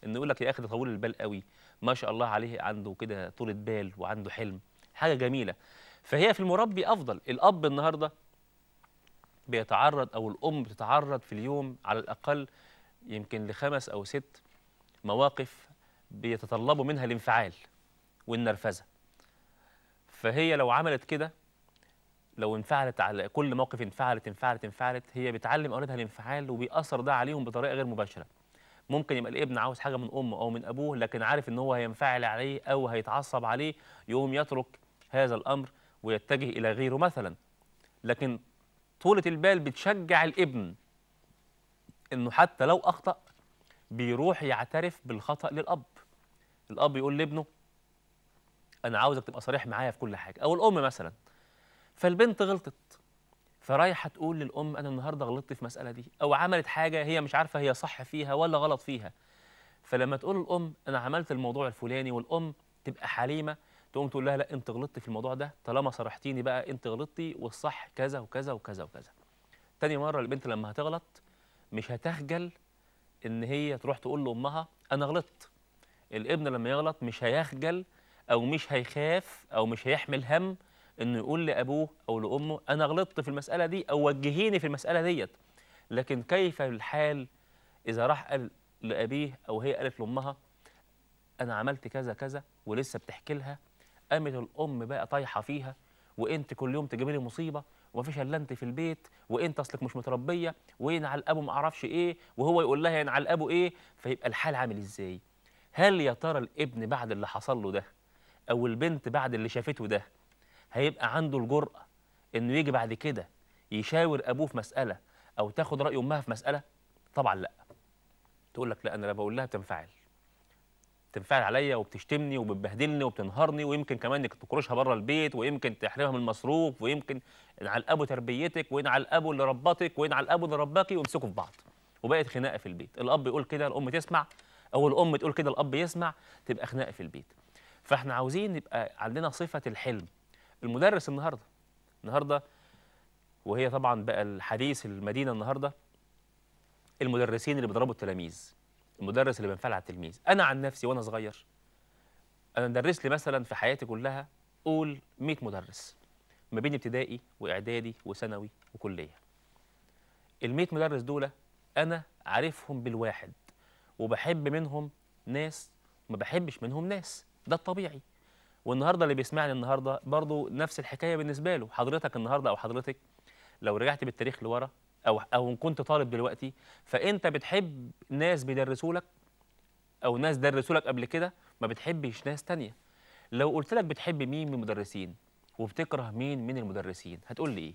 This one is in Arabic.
انه يقول لك يا اخي ده طويل البال قوي، ما شاء الله عليه، عنده كده طولة بال وعنده حلم، حاجه جميله. فهي في المربي افضل. الاب النهارده بيتعرض او الام بتتعرض في اليوم على الاقل يمكن ل5 أو 6 مواقف بيتطلبوا منها الانفعال والنرفزه. فهي لو عملت كده، لو انفعلت على كل موقف، انفعلت، هي بتعلم اولادها الانفعال، وبيأثر ده عليهم بطريقه غير مباشره. ممكن يبقى الابن عاوز حاجه من امه او من ابوه، لكن عارف ان هو هينفعل عليه او هيتعصب عليه، يقوم يترك هذا الامر ويتجه الى غيره مثلا. لكن طولة البال بتشجع الابن انه حتى لو اخطأ بيروح يعترف بالخطأ للاب. الاب يقول لابنه انا عاوزك تبقى صريح معايا في كل حاجه، او الام مثلا. فالبنت غلطت، فرايحه تقول للام انا النهارده غلطت في المساله دي، او عملت حاجه هي مش عارفه هي صح فيها ولا غلط فيها. فلما تقول الام انا عملت الموضوع الفلاني، والام تبقى حليمه، تقوم تقول لها لا انت غلطتي في الموضوع ده، طالما صرحتيني بقى انت غلطتي، والصح كذا وكذا وكذا وكذا. تاني مره البنت لما هتغلط مش هتخجل ان هي تروح تقول لامها انا غلطت. الابن لما يغلط مش هيخجل او مش هيخاف او مش هيحمل هم انه يقول لابوه او لامه انا غلطت في المساله دي او وجهيني في المساله ديت. لكن كيف الحال اذا راح قال لابيه او هي قالت لامها انا عملت كذا كذا، ولسه بتحكي لها، قامت الام بقى طايحه فيها، وانت كل يوم تجيبي لي مصيبه، ومفيش الا انت في البيت، وانت اصلك مش متربيه، وينعل ابو ما اعرفش ايه، وهو يقول لها ينعل ابو ايه. فيبقى الحال عامل ازاي؟ هل يا ترى الابن بعد اللي حصل له ده، او البنت بعد اللي شافته ده، هيبقى عنده الجرأة انه يجي بعد كده يشاور ابوه في مسألة او تاخد رأي امها في مسألة؟ طبعا لا. تقول لك لا، انا لا بقول لها تنفعل عليا وبتشتمني وبتبهدلني وبتنهارني، ويمكن كمان انك تكرشها بره البيت، ويمكن تحرمها من المصروف، ويمكن ينعل ابو تربيتك، وينعل ابو اللي ربطك، وينعل ابو اللي رباكي، ويمسكوا في بعض، وبقت خناقه في البيت. الاب يقول كده الام تسمع، او الام تقول كده الاب يسمع، تبقى خناقه في البيت. فاحنا عاوزين يبقى عندنا صفه الحلم. المدرس النهارده وهي طبعا بقى الحديث المدينه النهارده، المدرسين اللي بيضربوا التلاميذ، المدرس اللي بينفعل على التلميذ. انا عن نفسي وانا صغير، انا درس لي مثلا في حياتي كلها قول 100 مدرس ما بين ابتدائي واعدادي وثانوي وكليه. ال 100 مدرس دول انا عارفهم بالواحد، وبحب منهم ناس وما بحبش منهم ناس، ده الطبيعي. والنهارده اللي بيسمعني النهارده برضه نفس الحكايه بالنسبه له. حضرتك النهارده او حضرتك لو رجعت بالتاريخ لورا، او ان كنت طالب دلوقتي، فانت بتحب ناس بيدرسوا لك او ناس درسوا لك قبل كده، ما بتحبش ناس تانية. لو قلت لك بتحب مين من المدرسين وبتكره مين من المدرسين، هتقول لي ايه؟